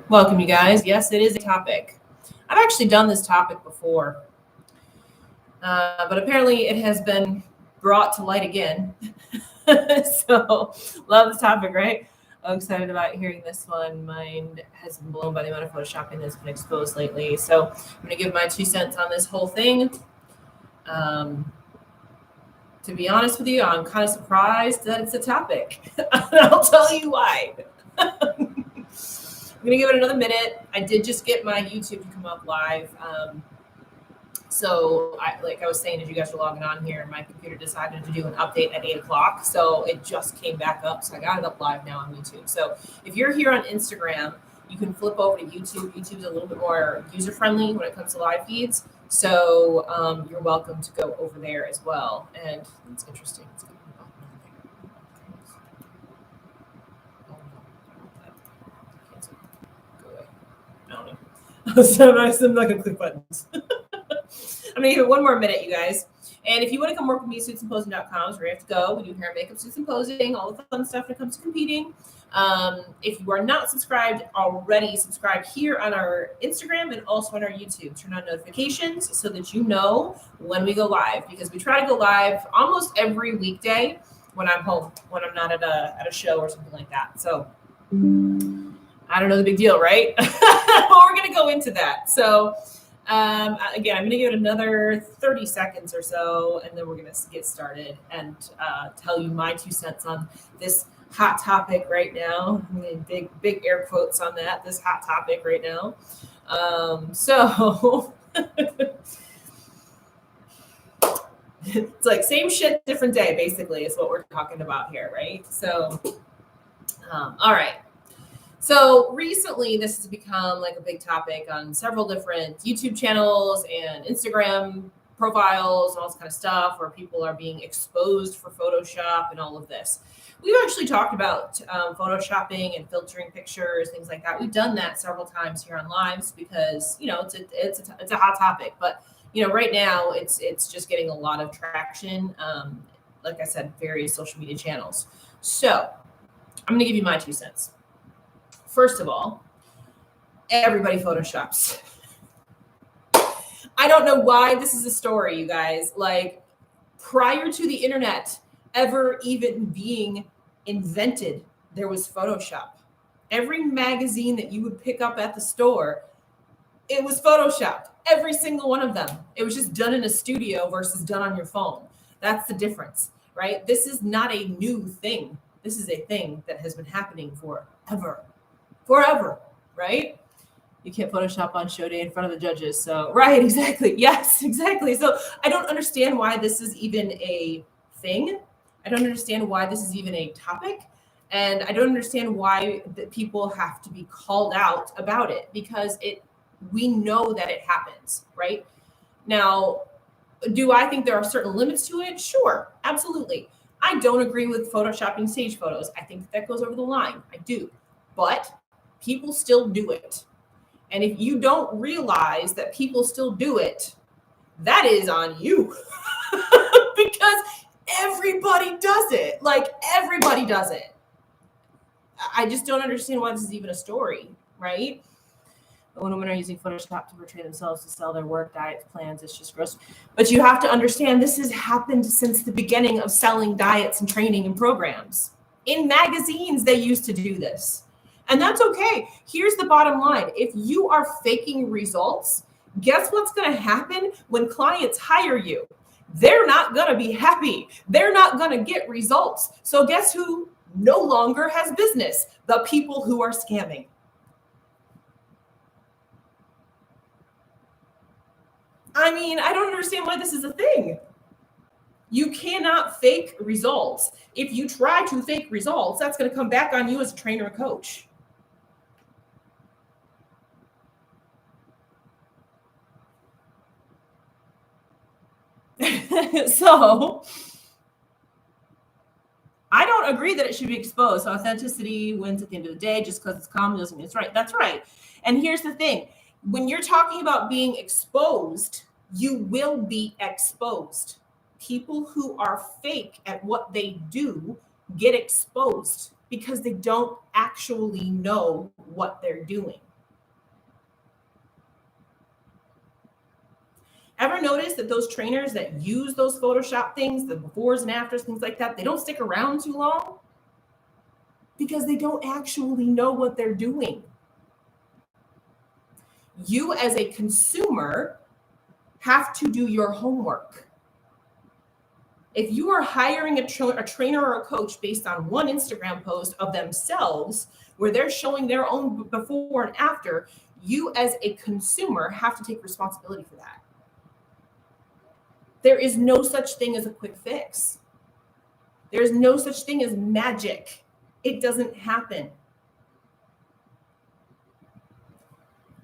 Welcome, you guys. Yes, it is a topic. I've actually done this topic before, but apparently it has been brought to light again. So, love this topic, right? I'm excited about hearing this one. Mind has been blown by the amount of photoshopping that's been exposed lately. So, I'm going to give my 2 cents on this whole thing. Um, to be honest with you, I'm kind of surprised that it's a topic. I'll tell you why. I'm gonna give it another minute. I did just get my YouTube to come up live. Like I was saying, as you guys were logging on here, my computer decided to do an update at 8 o'clock. So it just came back up. So I got it up live now on YouTube. So if you're here on Instagram, you can flip over to YouTube. YouTube's a little bit more user friendly when it comes to live feeds. So you're welcome to go over there as well. And it's interesting. It's good. So I'm not gonna click buttons. I'm gonna give it one more minute, you guys. And if you want to come work with me, suitsandposing.com is where you have to go. We do hair, makeup, suits, and posing, all the fun stuff when it comes to competing. If you are not subscribed already, subscribe here on our Instagram and also on our YouTube. Turn on notifications so that you know when we go live, because we try to go live almost every weekday when I'm home, when I'm not at a show or something like that. So I don't know, the big deal, right? But we're going to go into that. So again, I'm going to give it another 30 seconds or so, and then we're going to get started and tell you my 2 cents on this hot topic right now. I'm going to big air quotes on that, this hot topic right now. It's like same shit, different day, basically, is what we're talking about here, right? So, all right. So recently, this has become like a big topic on several different YouTube channels and Instagram profiles and all this kind of stuff, where people are being exposed for Photoshop and all of this. We've actually talked about Photoshopping and filtering pictures, things like that. We've done that several times here on lives because it's a hot topic. But right now it's just getting a lot of traction. Like I said, various social media channels. So I'm going to give you my 2 cents. First of all, everybody Photoshops. I don't know why this is a story, you guys. Like, prior to the internet ever even being invented, there was Photoshop. Every magazine that you would pick up at the store, it was Photoshopped. Every single one of them. It was just done in a studio versus done on your phone. That's the difference, right? This is not a new thing. This is a thing that has been happening forever, right? You can't Photoshop on show day in front of the judges. So, right, exactly. Yes, exactly. So I don't understand why this is even a thing. I don't understand why this is even a topic. And I don't understand why that people have to be called out about it, because we know that it happens, right? Now, do I think there are certain limits to it? Sure, absolutely. I don't agree with Photoshopping stage photos. I think that goes over the line. I do. But people still do it. And if you don't realize that people still do it, that is on you. Because everybody does it. Like, everybody does it. I just don't understand why this is even a story, right? When women are using Photoshop to portray themselves to sell their work, diets, plans, it's just gross. But you have to understand, this has happened since the beginning of selling diets and training and programs. In magazines, they used to do this. And that's okay. Here's the bottom line. If you are faking results, guess what's going to happen when clients hire you? They're not going to be happy. They're not going to get results. So guess who no longer has business? The people who are scamming. I mean, I don't understand why this is a thing. You cannot fake results. If you try to fake results, that's going to come back on you as a trainer or coach. So I don't agree that it should be exposed. So authenticity wins at the end of the day. Just because it's common doesn't mean it's right. That's right. And here's the thing. When you're talking about being exposed, you will be exposed. People who are fake at what they do get exposed because they don't actually know what they're doing. Ever notice that those trainers that use those Photoshop things, the befores and afters, things like that, they don't stick around too long because they don't actually know what they're doing. You as a consumer have to do your homework. If you are hiring a trainer or a coach based on one Instagram post of themselves where they're showing their own before and after, you as a consumer have to take responsibility for that. There is no such thing as a quick fix. There's no such thing as magic. It doesn't happen.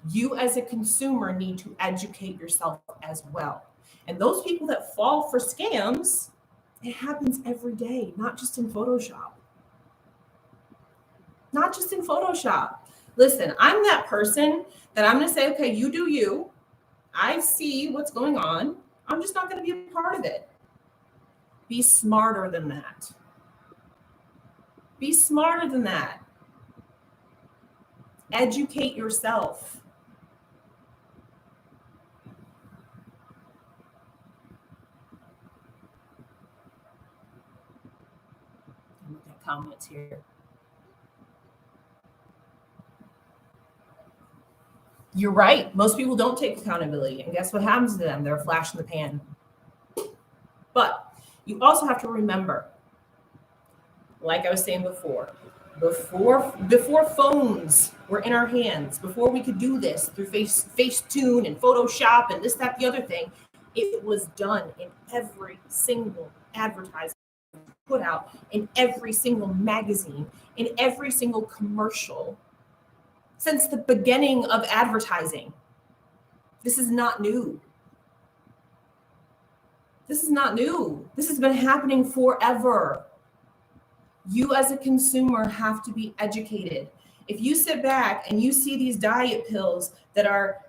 You as a consumer need to educate yourself as well. And those people that fall for scams, it happens every day, not just in Photoshop. Not just in Photoshop. Listen, I'm that person that I'm going to say, okay, you do you. I see what's going on. I'm just not going to be a part of it. Be smarter than that. Be smarter than that. Educate yourself. Look at comments here. You're right. Most people don't take accountability. And guess what happens to them? They're a flash in the pan. But you also have to remember, like I was saying before phones were in our hands, before we could do this through Facetune and Photoshop and this, that, the other thing, it was done in every single advertisement put out, in every single magazine, in every single commercial since the beginning of advertising. This is not new. This is not new. This has been happening forever. You as a consumer have to be educated. If you sit back and you see these diet pills that are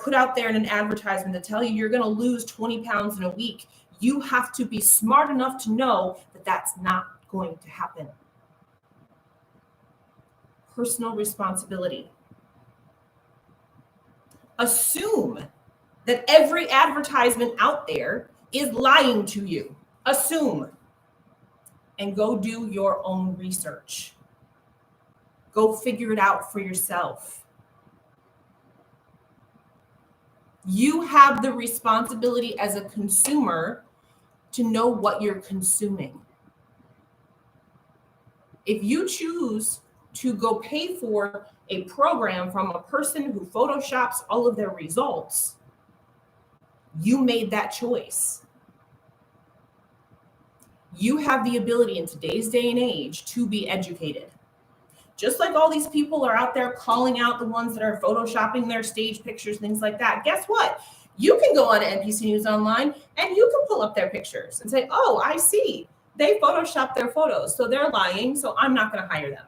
put out there in an advertisement that tell you you're going to lose 20 pounds in a week, you have to be smart enough to know that that's not going to happen. Personal responsibility. Assume that every advertisement out there is lying to you. Assume. And go do your own research. Go figure it out for yourself. You have the responsibility as a consumer to know what you're consuming. If you choose to go pay for a program from a person who Photoshops all of their results, you made that choice. You have the ability in today's day and age to be educated. Just like all these people are out there calling out the ones that are Photoshopping their stage pictures, things like that. Guess what? You can go on to NPC News Online and you can pull up their pictures and say, oh, I see. They Photoshopped their photos, so they're lying, so I'm not going to hire them.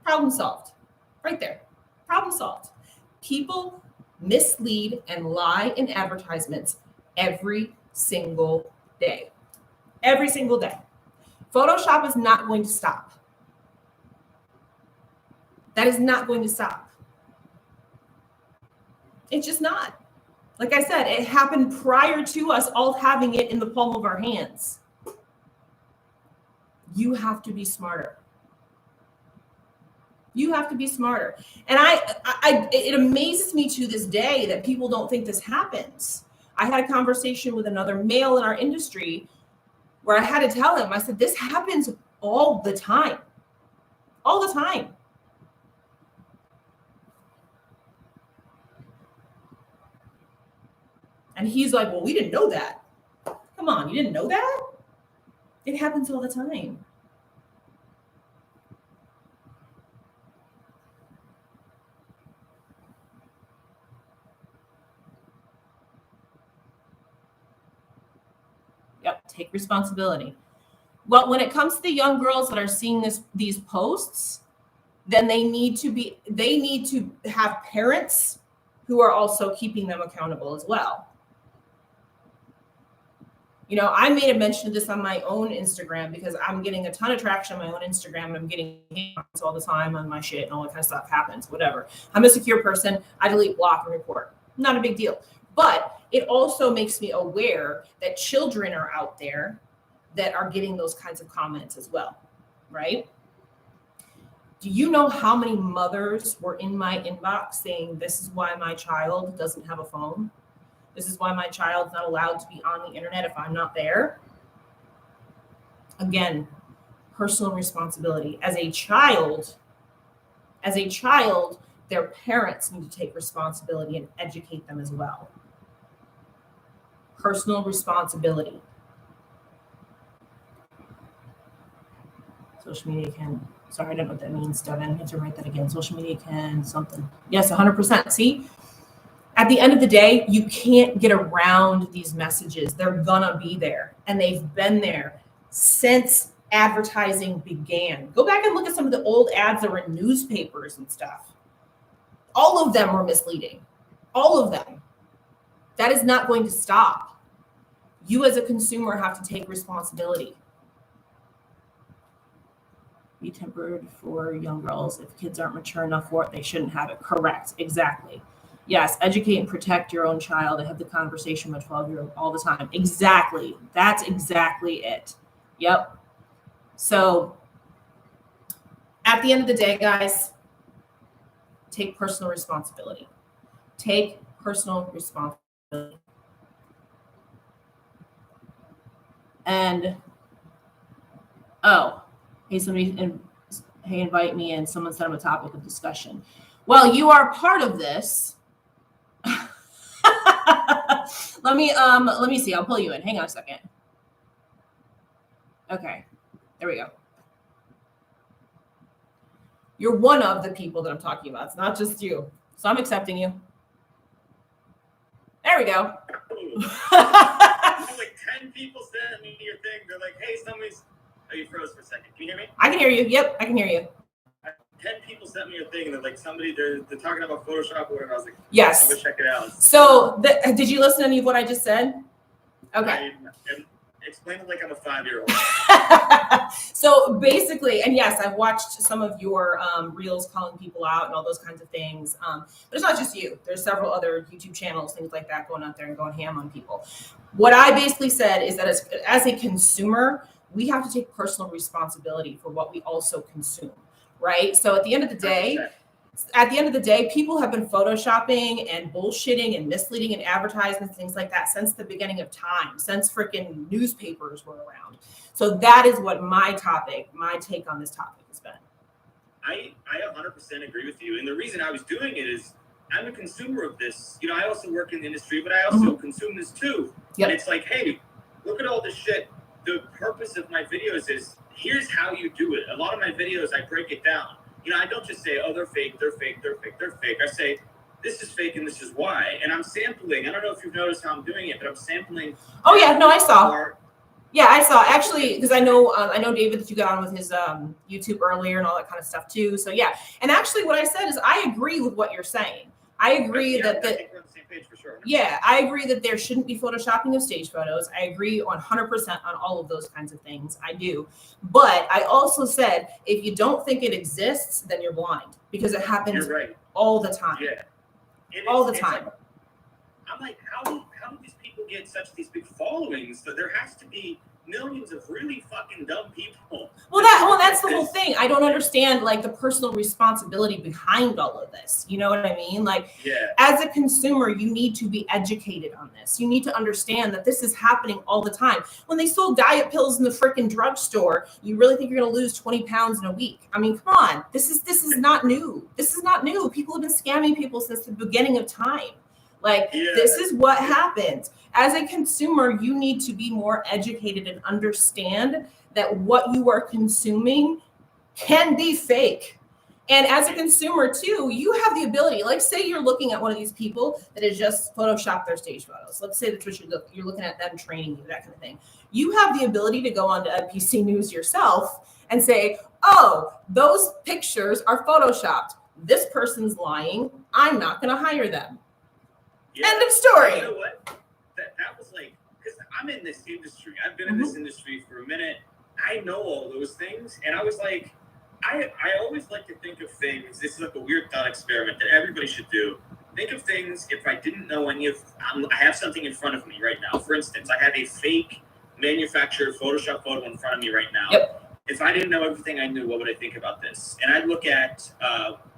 Problem solved. Right there. Problem solved. People mislead and lie in advertisements every single day. Every single day. Photoshop is not going to stop. That is not going to stop. It's just not. Like I said, it happened prior to us all having it in the palm of our hands. You have to be smarter. You have to be smarter. And it amazes me to this day that people don't think this happens. I had a conversation with another male in our industry where I had to tell him, I said, this happens all the time. All the time. And he's like, well, we didn't know that. Come on, you didn't know that? It happens all the time. Yep, take responsibility. Well, when it comes to the young girls that are seeing these posts, then they need to have parents who are also keeping them accountable as well. You know, I made a mention of this on my own Instagram because I'm getting a ton of traction on my own Instagram and I'm getting hits all the time on my shit and all that kind of stuff happens, whatever. I'm a secure person. I delete, block, and report. Not a big deal. But it also makes me aware that children are out there that are getting those kinds of comments as well, right? Do you know how many mothers were in my inbox saying, this is why my child doesn't have a phone? This is why my child's not allowed to be on the internet if I'm not there? Again, personal responsibility. As a child, their parents need to take responsibility and educate them as well. Personal responsibility. Social media can, sorry, I don't know what that means, Devin. I have to write that again. Social media can something. Yes, 100%. See, at the end of the day, you can't get around these messages. They're gonna be there, and they've been there since advertising began. Go back and look at some of the old ads that were in newspapers and stuff. All of them were misleading. All of them. That is not going to stop. You as a consumer have to take responsibility. Be tempered for young girls. If kids aren't mature enough for it, they shouldn't have it. Correct. Exactly. Yes, educate and protect your own child. I have the conversation with a 12-year-old all the time. Exactly. That's exactly it. Yep. So at the end of the day, guys, take personal responsibility. Take personal responsibility. And, oh, hey, invite me in. Someone set up a topic of discussion. Well, you are part of this. Let me see. I'll pull you in. Hang on a second. Okay, there we go. You're one of the people that I'm talking about. It's not just you. So I'm accepting you. There we go. Like 10 people sent me your thing. They're like, hey, somebody's... Oh, you froze for a second. Can you hear me? I can hear you. Yep, I can hear you. 10 people sent me a thing, and they're like, they're talking about Photoshop or whatever. I was like, yes. I'm going to check it out. So, did you listen to any of what I just said? Okay. Explain it like I'm a 5-year-old. So basically, and yes, I've watched some of your reels calling people out and all those kinds of things. But it's not just you. There's several other YouTube channels, things like that, going out there and going ham on people. What I basically said is that as a consumer, we have to take personal responsibility for what we also consume, right? So at the end of the day, people have been photoshopping and bullshitting and misleading and advertisements, things like that, since the beginning of time, since freaking newspapers were around. So that is what my take on this topic has been. I 100% agree with you. And the reason I was doing it is I'm a consumer of this. You know, I also work in the industry, but I also consume this too. Yep. And it's like, hey, look at all this shit. The purpose of my videos is, here's how you do it. A lot of my videos, I break it down. You know, I don't just say, oh, they're fake, they're fake, they're fake, they're fake. I say, this is fake and this is why. And I'm sampling. I don't know if you've noticed how I'm doing it, but I'm sampling. Oh, yeah. No, I saw. Yeah, I saw. Actually, because I know David, that you got on with his YouTube earlier and all that kind of stuff too. So, yeah. And actually what I said is I agree with what you're saying. I agree I think we're on the same page for sure. Yeah, I agree that there shouldn't be photoshopping of stage photos. I agree 100% on all of those kinds of things. I do. But I also said, if you don't think it exists, then you're blind, because it happens all the time. Yeah. All the time. I'm like, how do these people get these big followings? So there has to be millions of really fucking dumb people. Well, that's the whole thing. I don't understand like the personal responsibility behind all of this. You know what I mean? Like, as a consumer, you need to be educated on this. You need to understand that this is happening all the time. When they sold diet pills in the freaking drugstore, you really think you're going to lose 20 pounds in a week? I mean, come on. This is not new. This is not new. People have been scamming people since the beginning of time. Like, this is what happens. As a consumer, you need to be more educated and understand that what you are consuming can be fake. And as a consumer too, you have the ability, like say you're looking at one of these people that has just photoshopped their stage photos. Let's say that's what you're looking at them training you, that kind of thing. You have the ability to go onto NPC News yourself and say, oh, those pictures are photoshopped. This person's lying. I'm not going to hire them. Yeah. End of story. You know what? That was like, because I'm in this industry. I've been in this industry for a minute. I know all those things. And I was like, I always like to think of things. This is like a weird thought experiment that everybody should do. think of things if I didn't know any of. I have something in front of me right now. For instance, I have a fake manufactured Photoshop photo in front of me right now. Yep. If I didn't know everything I knew, what would I think about this? And I'd look at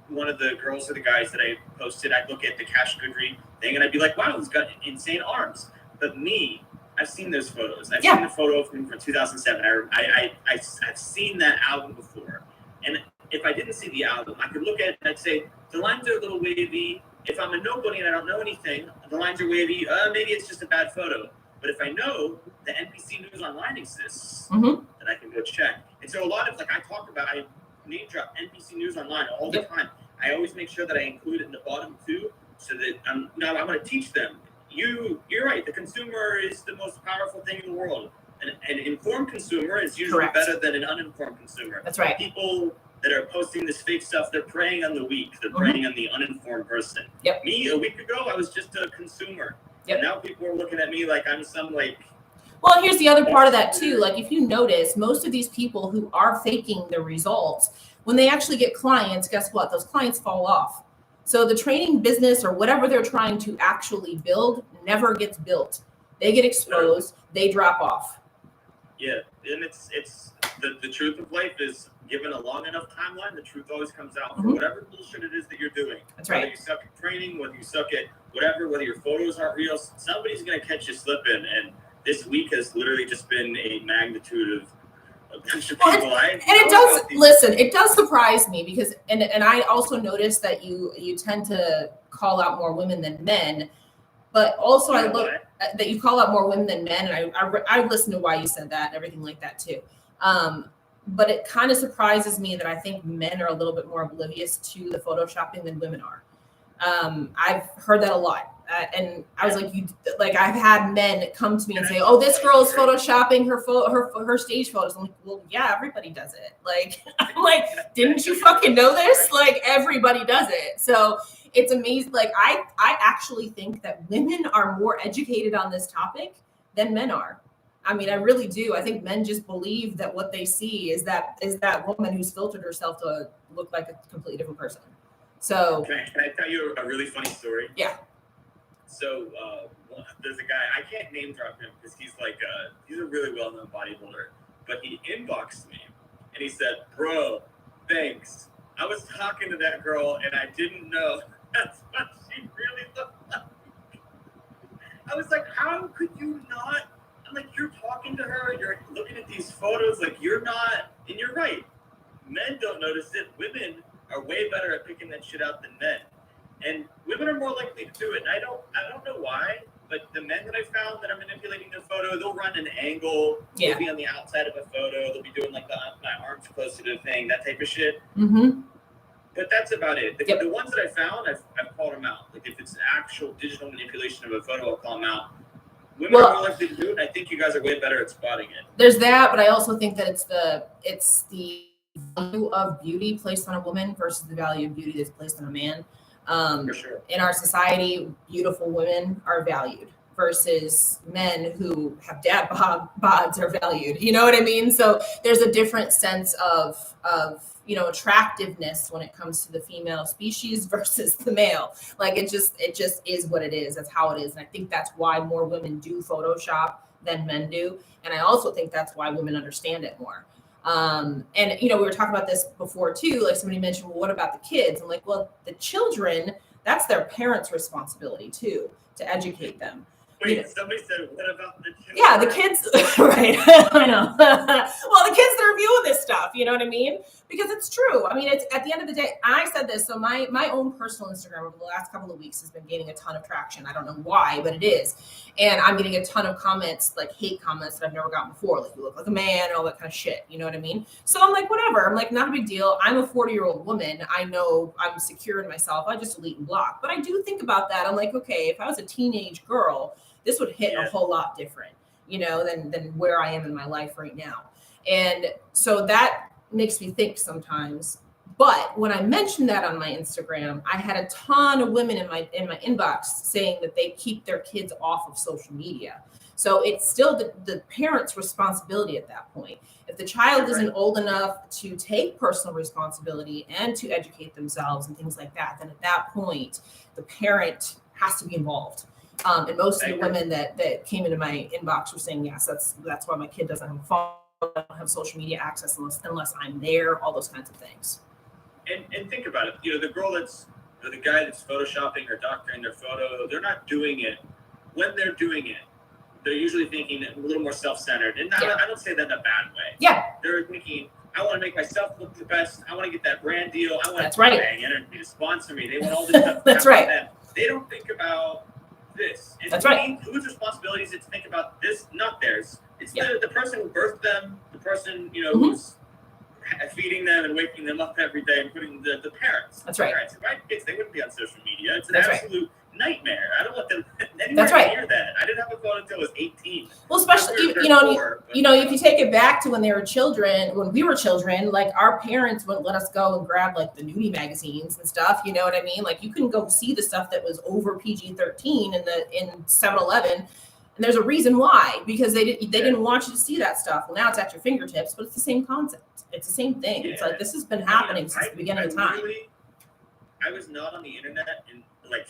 one of the girls or the guys that I posted. I'd look at the Cash Goodry thing, and I'd be like, "Wow, he's got insane arms." But me, I've seen those photos. I've seen the photo of him from 2007. I've seen that album before, and if I didn't see the album, I could look at it and I'd say the lines are a little wavy. If I'm a nobody and I don't know anything, the lines are wavy. Maybe it's just a bad photo. But if I know the NPC News Online exists, then I can go check. And so a lot of, like I talk about, I name drop NPC News Online all the time. I always make sure that I include it in the bottom too, so that I'm going to teach them. You're right. The consumer is the most powerful thing in the world. An informed consumer is usually better than an uninformed consumer. That's right. People that are posting this fake stuff, they're preying on the weak. They're preying on the uninformed person. Yep. Me, a week ago, I was just a consumer. Yep. And now people are looking at me like I'm some Well, here's the other part of that too. Like if you notice, most of these people who are faking the results, when they actually get clients, guess what? Those clients fall off. So the training business or whatever they're trying to actually build never gets built. They get exposed, they drop off. Yeah, and it's the truth of life is, given a long enough timeline, the truth always comes out for whatever bullshit it is that you're doing. That's right. Whether you suck at training, whether you suck at whatever, whether your photos aren't real, somebody's going to catch you slipping. And this week has literally just been a magnitude of a bunch of people. It does surprise me because, and I also noticed that you tend to call out more women than men, but also I look that you call out more women than men. And I listened to why you said that and everything like that too. But it kind of surprises me that I think men are a little bit more oblivious to the photoshopping than women are. I've heard that a lot. And I was like, I've had men come to me and say, "Oh, this girl's photoshopping her stage photos." I'm like, "Well, yeah, everybody does it." Like, I'm like, "Didn't you fucking know this?" Like, everybody does it. So it's amazing. Like, I actually think that women are more educated on this topic than men are. I mean, I really do. I think men just believe that what they see is that woman who's filtered herself to look like a completely different person. So can I tell you a really funny story? Yeah. So there's a guy, I can't name drop him because he's a really well-known bodybuilder, but he inboxed me and he said, "Bro, thanks. I was talking to that girl and I didn't know that's what she really looked like." I was like, how could you not? I'm like, you're talking to her, you're looking at these photos, like you're not, and you're right. Men don't notice it. Women are way better at picking that shit out than men. And women are more likely to do it. And I don't know why, but the men that I found that are manipulating their photo, they'll run an angle, they'll be on the outside of a photo, they'll be doing like my arms closer to the thing, that type of shit. But that's about it. The ones that I found, I've called them out. Like if it's actual digital manipulation of a photo, I'll call them out. Women are more likely to do it, and I think you guys are way better at spotting it. There's that, but I also think that it's the value of beauty placed on a woman versus the value of beauty that's placed on a man. For sure. In our society, beautiful women are valued versus men who have dad bods are valued. You know what I mean? So there's a different sense of attractiveness when it comes to the female species versus the male. Like it just is what it is. That's how it is. And I think that's why more women do Photoshop than men do. And I also think that's why women understand it more. And we were talking about this before too. Like somebody mentioned, well, what about the kids? I'm like, well, the children, that's their parents' responsibility too, to educate them. Wait, somebody said, what about the children? Yeah, the kids, right. I know. Well, the kids that are viewing this stuff, you know what I mean? Because it's true. I mean, it's at the end of the day, I said this. So my own personal Instagram over the last couple of weeks has been gaining a ton of traction. I don't know why, but it is. And I'm getting a ton of comments, like hate comments that I've never gotten before. Like, you look like a man and all that kind of shit. You know what I mean? So I'm like, whatever. I'm like, not a big deal. I'm a 40-year-old woman. I know I'm secure in myself. I just delete and block. But I do think about that. I'm like, okay, if I was a teenage girl, this would hit a whole lot different, than where I am in my life right now. And so that makes me think sometimes. But when I mentioned that on my Instagram, I had a ton of women in my inbox saying that they keep their kids off of social media. So it's still the parent's responsibility at that point. If the child isn't old enough to take personal responsibility and to educate themselves and things like that, then at that point, the parent has to be involved. And most of the women that came into my inbox were saying, yes, that's why my kid doesn't have a phone, don't have social media access unless I'm there, all those kinds of things. And think about it. The girl or the guy that's photoshopping or doctoring their photo, they're not doing it. When they're doing it, they're usually thinking a little more self-centered. And I don't say that in a bad way. Yeah. They're thinking, I want to make myself look the best. I want to get that brand deal. I want Bang Energy to sponsor me. They want all this stuff. That's right. Them. They don't think about this. And that's right. Whose responsibility is it to think about this? Not theirs. It's the person who birthed them, the person, who's feeding them and waking them up every day and putting the parents. That's right. Parents. If I had kids, they wouldn't be on social media. It's an absolute nightmare. I don't want them anywhere That's right. near that. I didn't have a phone until I was 18. Well, especially if you take it back to when they were children, when we were children, like our parents wouldn't let us go and grab like the nudie magazines and stuff. You know what I mean? Like you couldn't go see the stuff that was over PG-13 in 7-Eleven. And there's a reason why, because they didn't want you to see that stuff. Well, now it's at your fingertips, but it's the same concept. It's the same thing. Yeah. It's like this has been happening since the beginning of time. I was not on the internet until like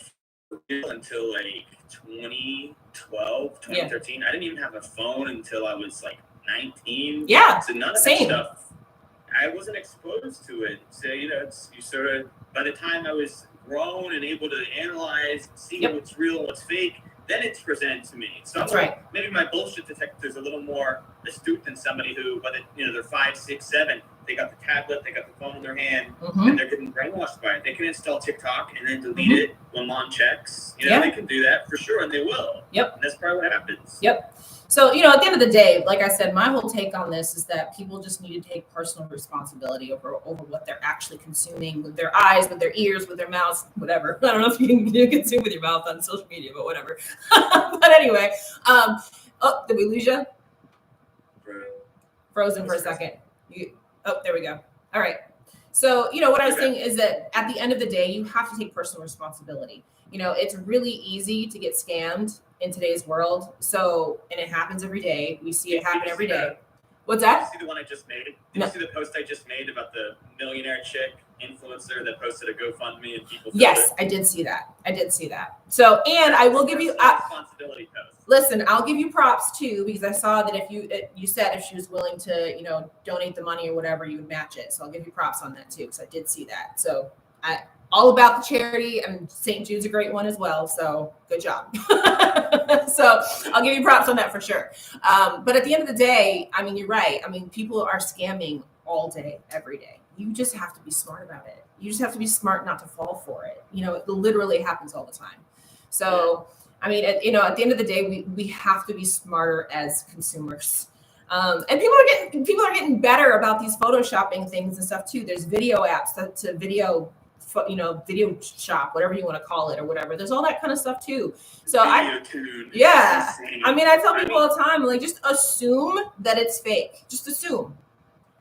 2012, 2013. I didn't even have a phone until I was like 19. Yeah. So none of that stuff. I wasn't exposed to it. So you sort of, by the time I was grown and able to analyze, see what's real and what's fake, then it's presented to me. So maybe my bullshit detector is a little more astute than somebody who, but they're 5, 6, 7. They got the tablet, they got the phone in their hand, and they're getting brainwashed by it. They can install TikTok and then delete it when mom checks. They can do that for sure, and they will. Yep. And that's probably what happens. Yep. So, at the end of the day, like I said, my whole take on this is that people just need to take personal responsibility over what they're actually consuming with their eyes, with their ears, with their mouths, whatever. I don't know if you can consume with your mouth on social media, but whatever. But anyway, did we lose you? Frozen for a second. There we go. All right. So, what I was saying is that at the end of the day, you have to take personal responsibility. It's really easy to get scammed in today's world. So, and it happens every day. We see it happen every day. What's that? Did you see the one I just made? Did you see the post I just made about the millionaire chick influencer that posted a GoFundMe and people? Yes, I did see that. So, and I will give you responsibility post. Listen, I'll give you props too, because I saw that if you said if she was willing to, donate the money or whatever, you would match it. So I'll give you props on that too, because I did see that. So all about the charity, and St. Jude's a great one as well. So good job. So I'll give you props on that for sure. But at the end of the day, I mean, you're right. I mean, people are scamming all day, every day. You just have to be smart about it. You just have to be smart not to fall for it. It literally happens all the time. So, I mean, at the end of the day, we have to be smarter as consumers. And people are getting better about these photoshopping things and stuff too. There's video apps to video shop, whatever you want to call it or whatever. There's all that kind of stuff too. So I mean, I tell people all the time, like, just assume that it's fake. Just assume.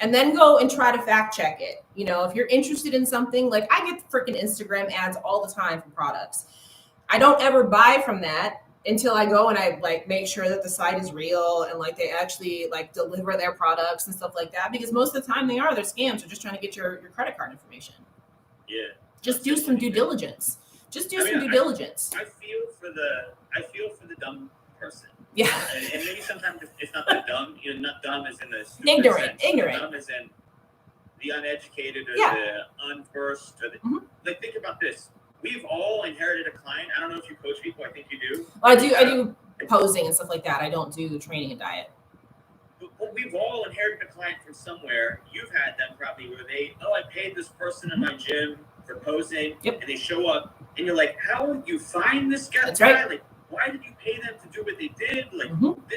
And then go and try to fact check it. If you're interested in something, like I get freaking Instagram ads all the time for products. I don't ever buy from that until I go and I make sure that the site is real and they actually deliver their products and stuff like that. Because most of the time they're scams. They're just trying to get your credit card information. Yeah. Just do some due diligence. I feel for the dumb person. Yeah. And maybe sometimes it's not that dumb. Not dumb as in the stupid ignorant. sense. Dumb as in the uneducated or the unversed. Or think about this. We've all inherited a client. I don't know if you coach people. I think you do. Well, I do posing and stuff like that. I don't do training and diet. But we've all inherited a client from somewhere. You've had them probably where I paid this person in my gym for posing, and they show up, and you're like, how did you find this guy? That's right. Why did you pay them to do what they did?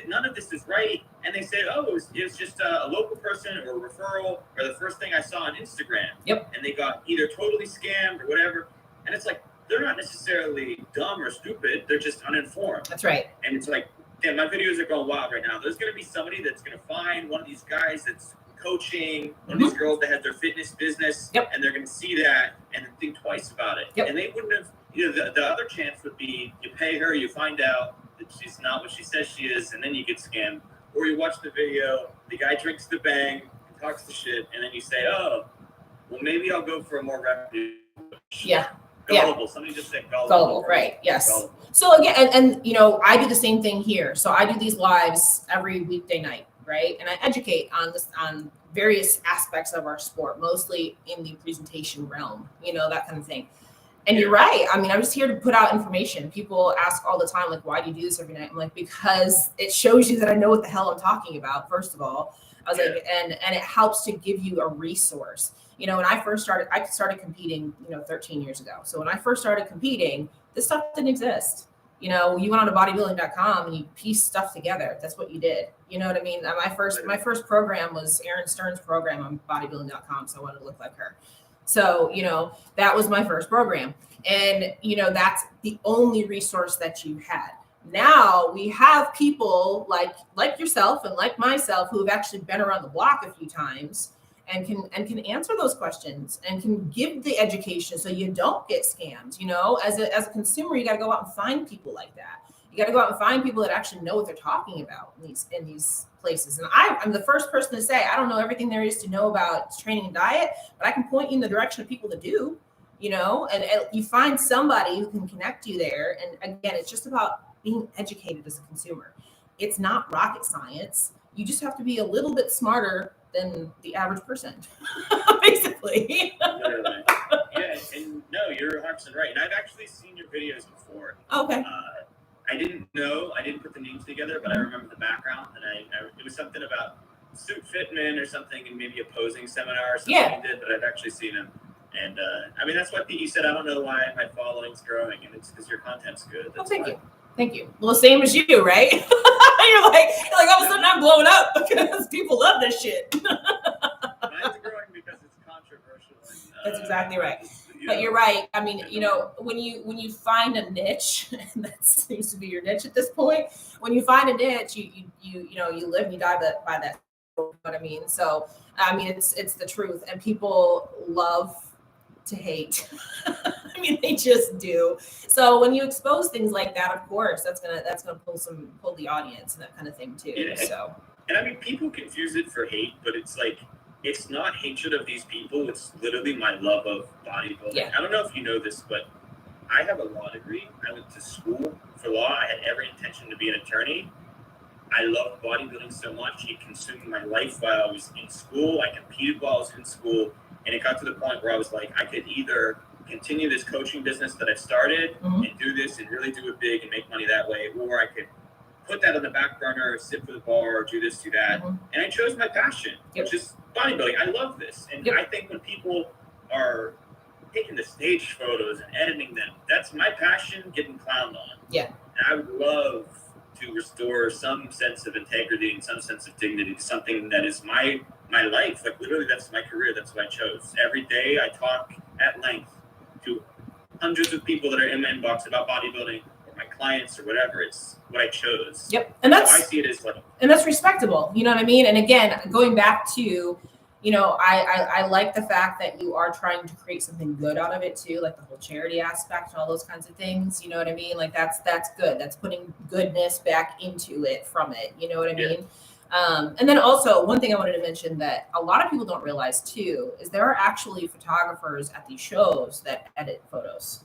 None of this is right. And they say, it was just a local person or a referral or the first thing I saw on Instagram. Yep. And they got either totally scammed or whatever. And it's like, they're not necessarily dumb or stupid. They're just uninformed. That's right. And it's like, damn, my videos are going wild right now. There's going to be somebody that's going to find one of these guys that's coaching, one of these girls that has their fitness business, and they're going to see that and think twice about it. And they wouldn't have, the other chance would be you pay her, you find out that she's not what she says she is, and then you get scammed. Or you watch the video, the guy drinks the bang, talks the shit, and then you say, oh, well, maybe I'll go for a more reputable. Yeah. Gullible. Somebody just said gullible. Gullible, right? Yes. Gullible. So again, and you know, I do the same thing here. So I do these lives every weekday night, right? And I educate on various aspects of our sport, mostly in the presentation realm, you know, that kind of thing. And you're right. I mean, I'm just here to put out information. People ask all the time, like, why do you do this every night? I'm like, because it shows you that I know what the hell I'm talking about, first of all. I was like, and it helps to give you a resource. You know, when I started competing, you know, 13 years ago. So when I first started competing, this stuff didn't exist. You know, you went on to bodybuilding.com and you pieced stuff together. That's what you did. You know what I mean? My first program was Erin Stern's program on bodybuilding.com. So I wanted to look like her. So, you know, that was my first program. And, you know, that's the only resource that you had. Now we have people like yourself and like myself who have actually been around the block a few times and can answer those questions and can give the education so you don't get scammed. You know, as a consumer, you got to go out and find people like that. You got to go out and find people that actually know what they're talking about in these places. And I'm the first person to say, I don't know everything there is to know about training and diet, but I can point you in the direction of people that do, you know, and you find somebody who can connect you there. And again, it's just about being educated as a consumer. It's not rocket science. You just have to be a little bit smarter than the average person, basically. Literally. Yeah, and no, you're 100% right. And I've actually seen your videos before. Okay. I didn't put the names together, but I remember the background, and it was something about suit fitment or something, and maybe a posing seminar or something you did, but I've actually seen them. And I mean, that's what you said. I don't know why my following's growing, and it's because your content's good. That's thank you. Thank you. Well, same as you, right? you're like all of a sudden I'm blowing up because people love this shit. Mine's growing because it's controversial. That's exactly right. But you're right. I mean, you know, when you find a niche, and that seems to be your niche at this point. When you find a niche, you know, you live and you die by that. You know what I mean? So I mean, it's the truth, and people love to hate. I mean, they just do. So when you expose things like that, of course, that's gonna pull the audience and that kind of thing too. Yeah. So, and I mean, people confuse it for hate, but it's like, it's not hatred of these people. It's literally my love of bodybuilding. Yeah. I don't know if you know this, but I have a law degree. I went to school for law. I had every intention to be an attorney. I loved bodybuilding so much. It consumed my life while I was in school. I competed while I was in school. And it got to the point where I was like, I could either continue this coaching business that I started and do this and really do it big and make money that way, or I could put that on the back burner, sit for the bar, do this, do that. And I chose my passion, which is bodybuilding. I love this. And I think when people are taking the stage photos and editing them, that's my passion, getting clowned on. Yeah. And I would love to restore some sense of integrity and some sense of dignity to something that is my life. Like literally, that's my career. That's what I chose. Every day I talk at length to hundreds of people that are in my inbox about bodybuilding or my clients or whatever. It's what I chose. Yep. And that's, so I see it as like, and that's respectable. You know what I mean? And again, going back to, you know, I like the fact that you are trying to create something good out of it too, like the whole charity aspect and all those kinds of things. You know what I mean? Like that's good. That's putting goodness back into it from it. You know what I mean? And then also one thing I wanted to mention that a lot of people don't realize too, is there are actually photographers at these shows that edit photos.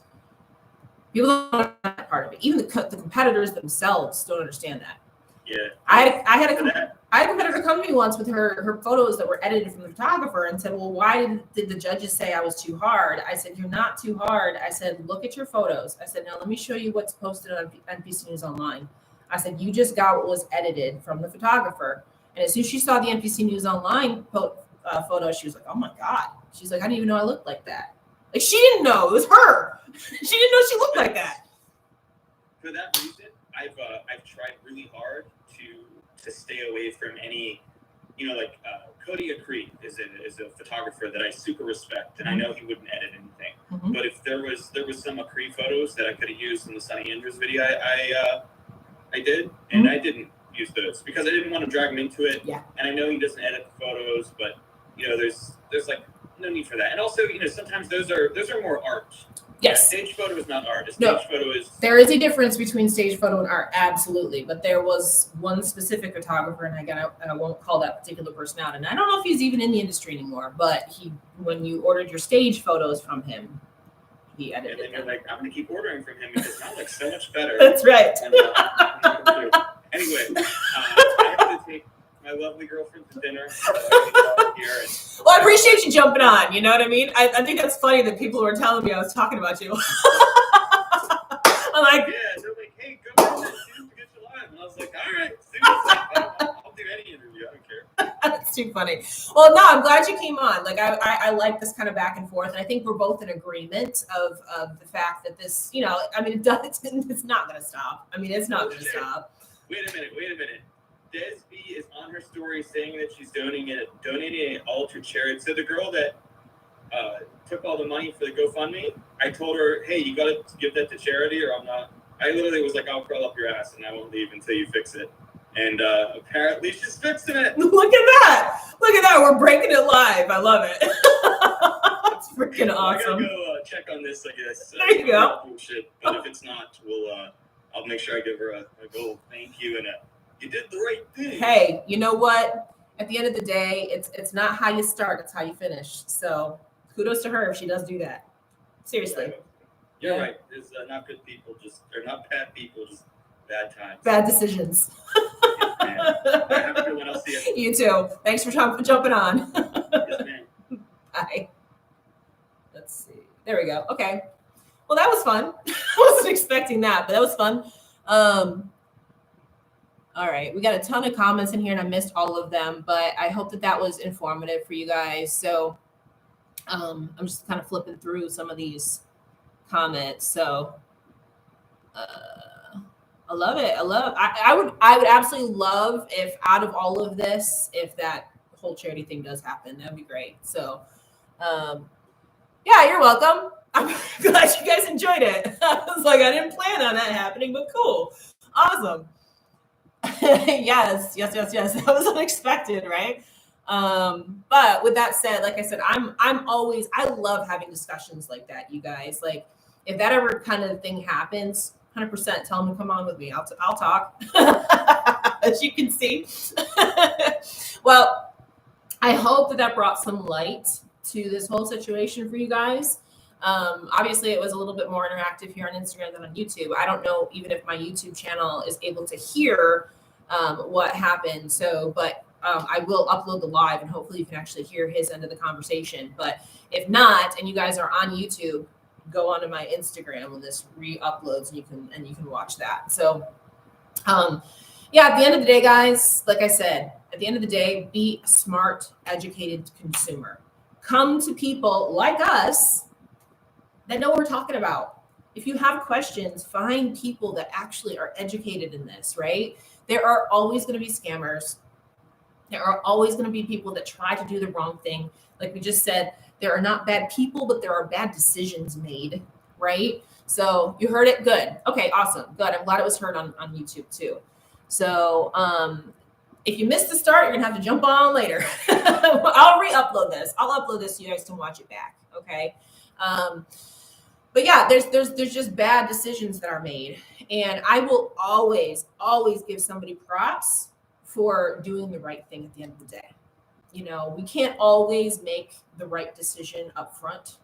People don't know that part of it. Even the competitors themselves don't understand that. Yeah. I had a competitor come to me once with her photos that were edited from the photographer and said, well, why did the judges say I was too hard? I said, you're not too hard. I said, look at your photos. I said, now let me show you what's posted on NPC News Online. I said, you just got what was edited from the photographer. And as soon as she saw the NPC News Online photo, she was like, oh my God. She's like, I didn't even know I looked like that. Like she didn't know, it was her. She didn't know she looked like that. For that reason, I've tried really hard to stay away from any, you know, like Cody Acree is a photographer that I super respect, and I know he wouldn't edit anything. But if there was some Acree photos that I could have used in the Sunny Andrews video, I did, and I didn't use those because I didn't want to drag him into it. Yeah. And I know he doesn't edit the photos, but you know, there's like no need for that. And also, you know, sometimes those are more art. Yes. Yeah, stage photo is not art. A stage photo is. There is a difference between stage photo and art, absolutely. But there was one specific photographer, and again, I won't call that particular person out. And I don't know if he's even in the industry anymore. But when you ordered your stage photos from him, he edited them. And then you're like, I'm gonna keep ordering from him because now looks so much better. That's right. And, anyway, I have to take my lovely girlfriend to dinner. Well, I appreciate you jumping on. You know what I mean? I think that's funny that people were telling me I was talking about you. I'm like, yeah, they're like, hey, come in to get you live. And I was like, all right, I'll do any interview. I don't care. That's too funny. Well, no, I'm glad you came on. Like, I like this kind of back and forth. And I think we're both in agreement of the fact that this, you know, I mean, it's not going to stop. I mean, it's not going to stop. Wait a minute. Desby is on her story saying that she's donating it all to charity. So the girl that took all the money for the GoFundMe, I told her, hey, you got to give that to charity or I'm not. I literally was like, I'll curl up your ass and I won't leave until you fix it. And apparently she's fixing it. Look at that. We're breaking it live. I love it. It's freaking awesome. I gotta go check on this, I guess. There you go. Bullshit. But if it's not, I'll make sure I give her a gold thank you and you did the right thing. Hey, you know what? At the end of the day, it's not how you start, it's how you finish. So kudos to her if she does do that. Seriously. You're right. There's not good people, or not bad people, just bad times. Bad decisions. Yes, have a good one. I'll see you. You too. Thanks for jumping on. Yes, ma'am. Bye. Let's see. There we go. Okay. Well, that was fun. I wasn't expecting that, but that was fun. All right. We got a ton of comments in here and I missed all of them, but I hope that was informative for you guys. So I'm just kind of flipping through some of these comments. So I love it. I would absolutely love if out of all of this, if that whole charity thing does happen, that'd be great. So yeah, you're welcome. I'm glad you guys enjoyed it. I was like, I didn't plan on that happening, but cool. Awesome. Yes. That was unexpected, right? But with that said, like I said, I love having discussions like that, you guys. Like if that ever kind of thing happens, 100% tell them to come on with me. I'll talk, as you can see. Well, I hope that brought some light to this whole situation for you guys. Obviously it was a little bit more interactive here on Instagram than on YouTube. I don't know even if my YouTube channel is able to hear what happened. So, but I will upload the live and hopefully you can actually hear his end of the conversation. But if not, and you guys are on YouTube, go onto my Instagram when this re-uploads and you can watch that. So, yeah, at the end of the day, guys, like I said, at the end of the day, be a smart, educated consumer. Come to people like us that know what we're talking about. If you have questions, find people that actually are educated in this, right? There are always going to be scammers. There are always going to be people that try to do the wrong thing. Like we just said, there are not bad people, but there are bad decisions made, right? So you heard it. Good. Okay, awesome. Good. I'm glad it was heard on YouTube too. So if you missed the start, you're going to have to jump on later. I'll re-upload this. I'll upload this so you guys can watch it back. Okay. But yeah, there's just bad decisions that are made. And I will always give somebody props for doing the right thing at the end of the day. You know, we can't always make the right decision up front.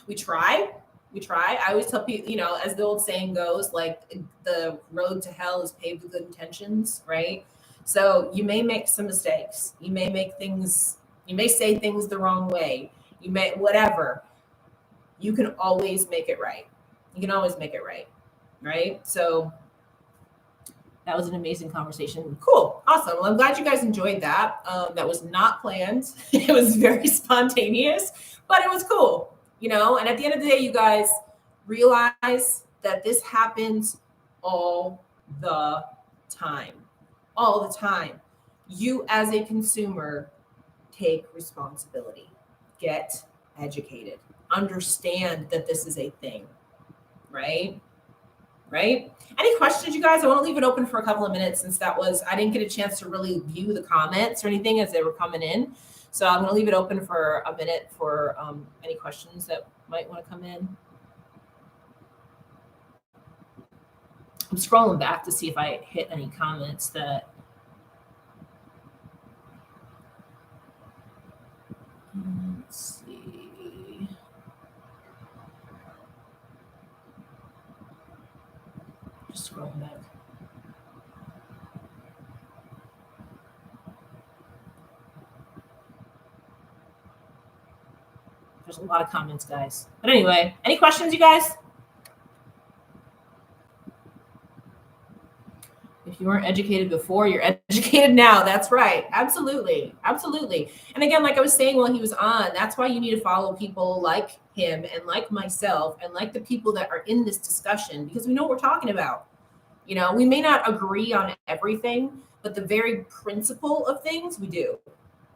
We try. I always tell people, you know, as the old saying goes, like the road to hell is paved with good intentions, right? So you may make some mistakes. You may say things the wrong way. You may, whatever. You can always make it right. You can always make it right. Right? So that was an amazing conversation. Cool. Awesome. Well, I'm glad you guys enjoyed that. That was not planned. It was very spontaneous, but it was cool, you know? And at the end of the day, you guys realize that this happens all the time. All the time. You as a consumer, take responsibility. Get educated. Understand that this is a thing, right? Right? Any questions, you guys? I want to leave it open for a couple of minutes since I didn't get a chance to really view the comments or anything as they were coming in. So I'm going to leave it open for a minute for any questions that might want to come in. I'm scrolling back to see if I hit any comments that. Let's see. Just scrolling back. There's a lot of comments, guys. But anyway, any questions, you guys? If you weren't educated before, you're educated now. That's right. Absolutely. Absolutely. And again, like I was saying while he was on, that's why you need to follow people like him and like myself and like the people that are in this discussion, because we know what we're talking about. You know, we may not agree on everything, but the very principle of things we do.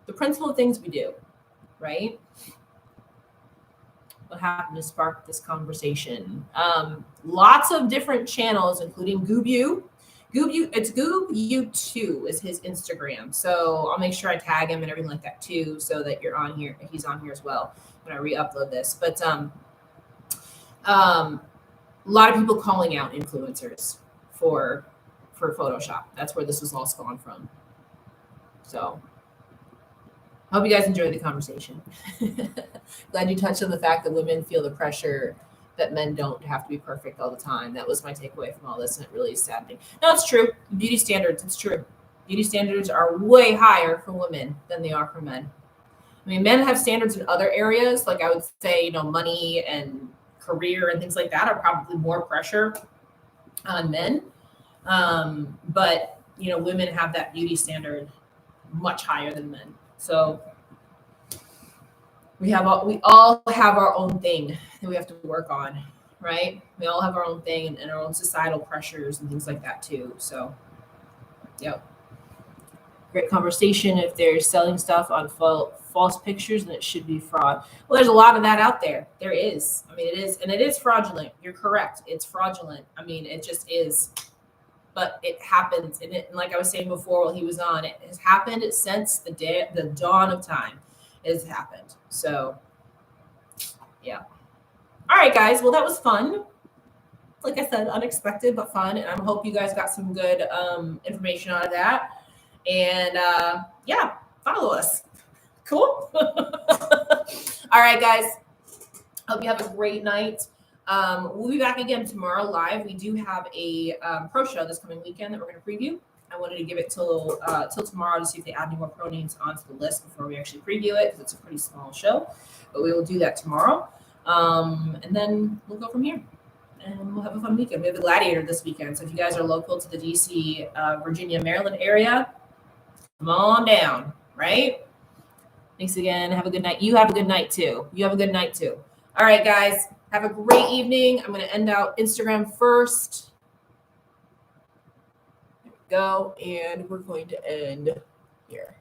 The principle of things we do, right? What happened to spark this conversation? Lots of different channels, including GoobU. It's GoobU2 is his Instagram. So I'll make sure I tag him and everything like that too, so that you're on here. He's on here as well when I re-upload this. But a lot of people calling out influencers for Photoshop. That's where this was all spawned from. So I hope you guys enjoyed the conversation. Glad you touched on the fact that women feel the pressure that men don't have to be perfect all the time. That was my takeaway from all this, and it really is saddening. No, it's true. Beauty standards, it's true. Beauty standards are way higher for women than they are for men. I mean, men have standards in other areas, like I would say, you know, money and career and things like that are probably more pressure on men. But, you know, women have that beauty standard much higher than men. So we all have our own thing that we have to work on, right? We all have our own thing and our own societal pressures and things like that too. So, yep. Great conversation. If they're selling stuff on false pictures, then it should be fraud. Well, there's a lot of that out there. There is. I mean, it is, and it is fraudulent. You're correct. It's fraudulent. I mean, it just is. But it happens, and like I was saying before while he was on, it has happened since the dawn of time. It has happened. So, yeah. All right, guys. Well, that was fun. Like I said, unexpected but fun, and I hope you guys got some good information out of that. And yeah, follow us. Cool. All right, guys. Hope you have a great night. We'll be back again tomorrow live. We do have a pro show this coming weekend that we're going to preview. I wanted to give it till tomorrow to see if they add any more pro names onto the list before we actually preview it, because it's a pretty small show. But we will do that tomorrow. And then we'll go from here. And we'll have a fun weekend. We have the Gladiator this weekend. So if you guys are local to the DC, Virginia, Maryland area, come on down, right? Thanks again. Have a good night. You have a good night too. All right, guys. Have a great evening. I'm going to end out Instagram first. There we go. And we're going to end here.